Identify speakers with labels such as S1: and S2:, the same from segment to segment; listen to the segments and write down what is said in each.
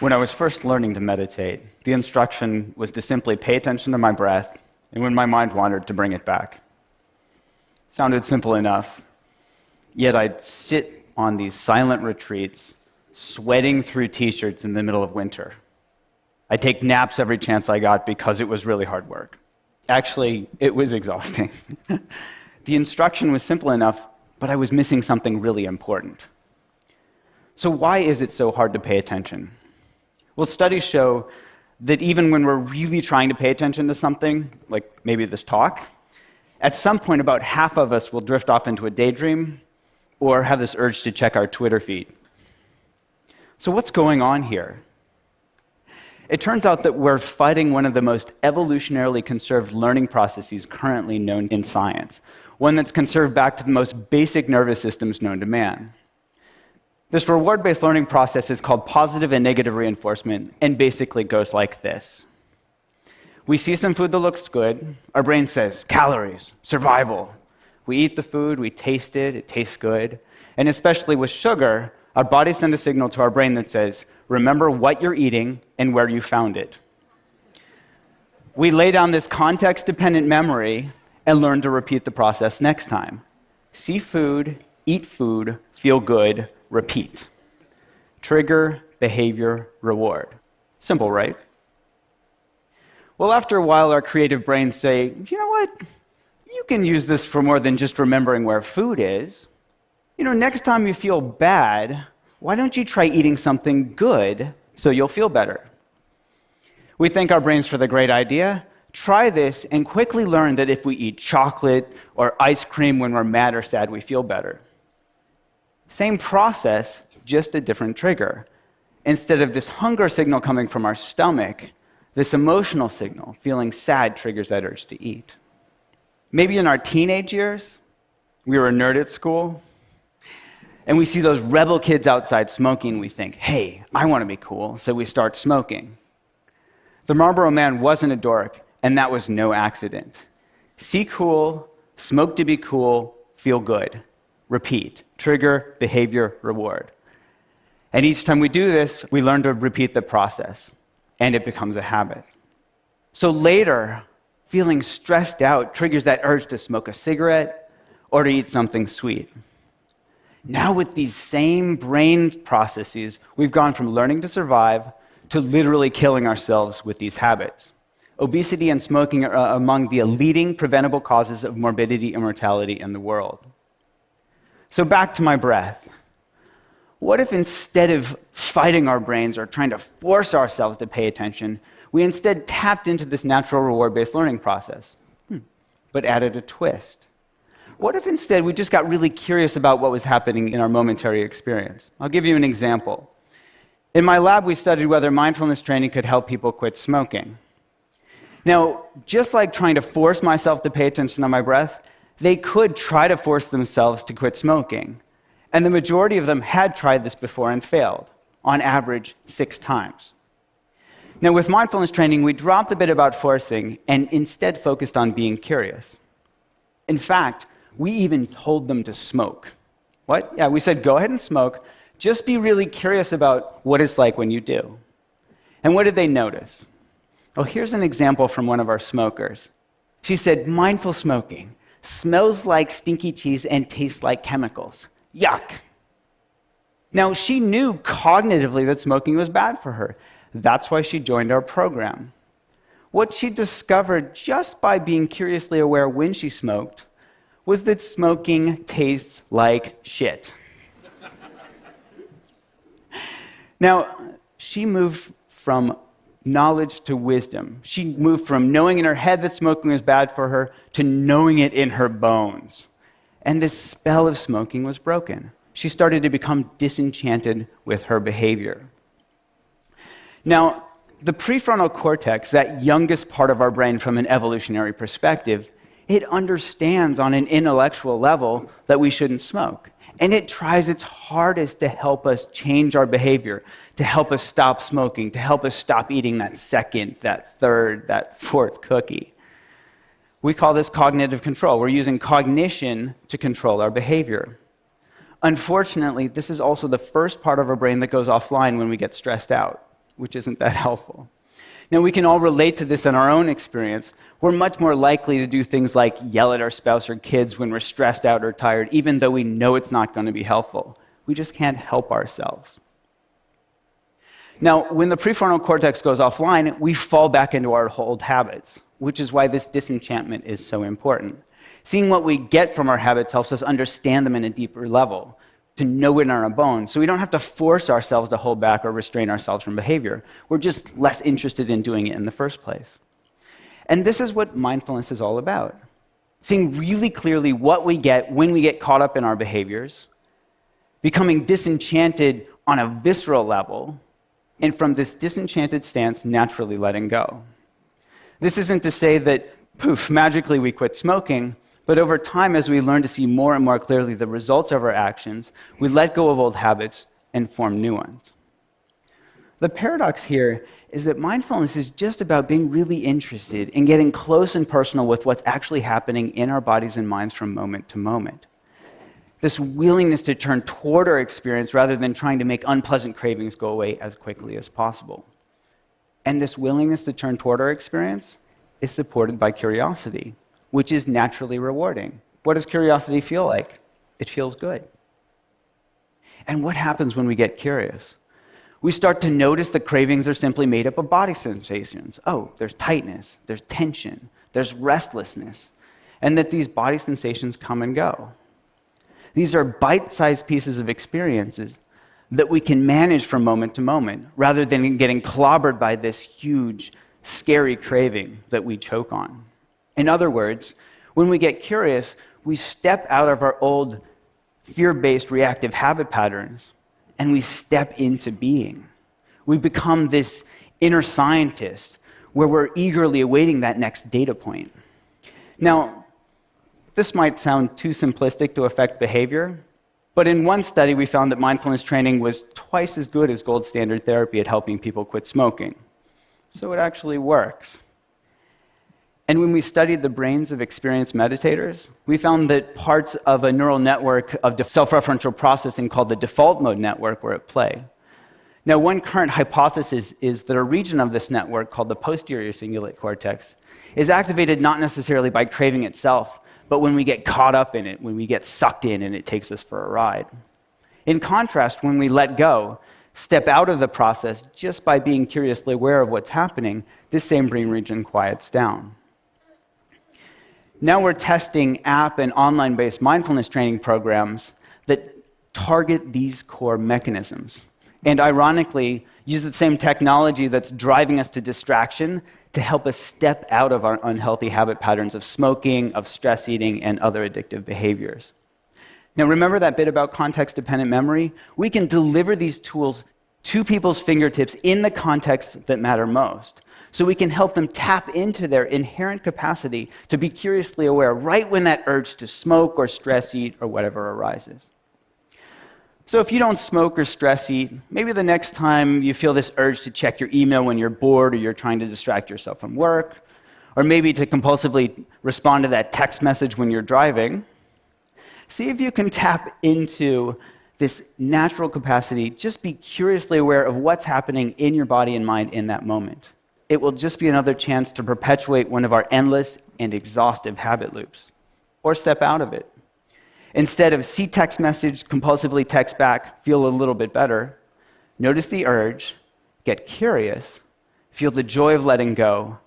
S1: When I was first learning to meditate, the instruction was to simply pay attention to my breath, and when my mind wandered, to bring it back. Sounded simple enough, yet I'd sit on these silent retreats, sweating through t-shirts in the middle of winter. I'd take naps every chance I got because it was really hard work. Actually, it was exhausting. The instruction was simple enough, but I was missing something really important. So why is it so hard to pay attention? Well, studies show that even when we're really trying to pay attention to something, like maybe this talk, at some point about half of us will drift off into a daydream or have this urge to check our Twitter feed. So what's going on here? It turns out that we're fighting one of the most evolutionarily conserved learning processes currently known in science, one that's conserved back to the most basic nervous systems known to man. This reward-based learning process is called positive and negative reinforcement, and basically goes like this. We see some food that looks good. Our brain says, calories, survival. We eat the food, we taste it, it tastes good. And especially with sugar, our body sends a signal to our brain that says, remember what you're eating and where you found it. We lay down this context-dependent memory and learn to repeat the process next time. See food, eat food, feel good, repeat. Trigger, behavior, reward. Simple, right? Well, after a while, our creative brains say, you know what? You can use this for more than just remembering where food is. Next time you feel bad, why don't you try eating something good so you'll feel better? We thank our brains for the great idea. Try this and quickly learn that if we eat chocolate or ice cream when we're mad or sad, we feel better. Same process, just a different trigger. Instead of this hunger signal coming from our stomach, this emotional signal, feeling sad, triggers that urge to eat. Maybe in our teenage years, we were a nerd at school, and we see those rebel kids outside smoking, we think, hey, I want to be cool, so we start smoking. The Marlboro Man wasn't a dork, and that was no accident. See cool, smoke to be cool, feel good. Repeat. Trigger, behavior, reward. And each time we do this, we learn to repeat the process, and it becomes a habit. So later, feeling stressed out triggers that urge to smoke a cigarette or to eat something sweet. Now with these same brain processes, we've gone from learning to survive to literally killing ourselves with these habits. Obesity and smoking are among the leading preventable causes of morbidity and mortality in the world. So back to my breath. What if instead of fighting our brains or trying to force ourselves to pay attention, we instead tapped into this natural reward-based learning process, but added a twist? What if instead we just got really curious about what was happening in our momentary experience? I'll give you an example. In my lab, we studied whether mindfulness training could help people quit smoking. Now, just like trying to force myself to pay attention to my breath, they could try to force themselves to quit smoking. And the majority of them had tried this before and failed, on average 6 times. Now, with mindfulness training, we dropped the bit about forcing and instead focused on being curious. In fact, we even told them to smoke. What? Yeah, we said, go ahead and smoke. Just be really curious about what it's like when you do. And what did they notice? Well, here's an example from one of our smokers. She said, mindful smoking smells like stinky cheese and tastes like chemicals. Yuck. Now, she knew cognitively that smoking was bad for her. That's why she joined our program. What she discovered just by being curiously aware when she smoked was that smoking tastes like shit. Now, she moved from knowledge to wisdom. She moved from knowing in her head that smoking was bad for her to knowing it in her bones. And this spell of smoking was broken. She started to become disenchanted with her behavior. Now, the prefrontal cortex, that youngest part of our brain from an evolutionary perspective, it understands on an intellectual level that we shouldn't smoke. And it tries its hardest to help us change our behavior, to help us stop smoking, to help us stop eating that second, that third, that fourth cookie. We call this cognitive control. We're using cognition to control our behavior. Unfortunately, this is also the first part of our brain that goes offline when we get stressed out. which isn't that helpful. Now, we can all relate to this in our own experience. We're much more likely to do things like yell at our spouse or kids when we're stressed out or tired, even though we know it's not going to be helpful. We just can't help ourselves. Now, when the prefrontal cortex goes offline, we fall back into our old habits, which is why this disenchantment is so important. Seeing what we get from our habits helps us understand them in a deeper level, to know it in our bones, so we don't have to force ourselves to hold back or restrain ourselves from behavior. We're just less interested in doing it in the first place. And this is what mindfulness is all about. Seeing really clearly what we get when we get caught up in our behaviors, becoming disenchanted on a visceral level, and from this disenchanted stance, naturally letting go. This isn't to say that, poof, magically we quit smoking, but over time, as we learn to see more and more clearly the results of our actions, we let go of old habits and form new ones. The paradox here is that mindfulness is just about being really interested in getting close and personal with what's actually happening in our bodies and minds from moment to moment. This willingness to turn toward our experience rather than trying to make unpleasant cravings go away as quickly as possible. And this willingness to turn toward our experience is supported by curiosity, which is naturally rewarding. What does curiosity feel like? It feels good. And what happens when we get curious? We start to notice that cravings are simply made up of body sensations. Oh, there's tightness, there's tension, there's restlessness, and that these body sensations come and go. These are bite-sized pieces of experiences that we can manage from moment to moment, rather than getting clobbered by this huge, scary craving that we choke on. In other words, when we get curious, we step out of our old fear-based reactive habit patterns and we step into being. We become this inner scientist where we're eagerly awaiting that next data point. Now, this might sound too simplistic to affect behavior, but in one study we found that mindfulness training was twice as good as gold standard therapy at helping people quit smoking. So it actually works. And when we studied the brains of experienced meditators, we found that parts of a neural network of self-referential processing called the default mode network were at play. Now, one current hypothesis is that a region of this network called the posterior cingulate cortex is activated not necessarily by craving itself, but when we get caught up in it, when we get sucked in and it takes us for a ride. In contrast, when we let go, step out of the process just by being curiously aware of what's happening, this same brain region quiets down. Now we're testing app and online-based mindfulness training programs that target these core mechanisms, and ironically, use the same technology that's driving us to distraction to help us step out of our unhealthy habit patterns of smoking, of stress eating, and other addictive behaviors. Now remember that bit about context-dependent memory? We can deliver these tools to people's fingertips in the contexts that matter most. So we can help them tap into their inherent capacity to be curiously aware right when that urge to smoke or stress eat or whatever arises. So if you don't smoke or stress eat, maybe the next time you feel this urge to check your email when you're bored or you're trying to distract yourself from work, or maybe to compulsively respond to that text message when you're driving, see if you can tap into this natural capacity. Just be curiously aware of what's happening in your body and mind in that moment. It will just be another chance to perpetuate one of our endless and exhaustive habit loops, or step out of it. Instead of see text message, compulsively text back, feel a little bit better, notice the urge, get curious, feel the joy of letting go,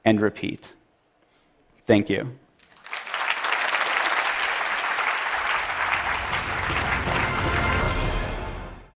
S1: and repeat. Thank you.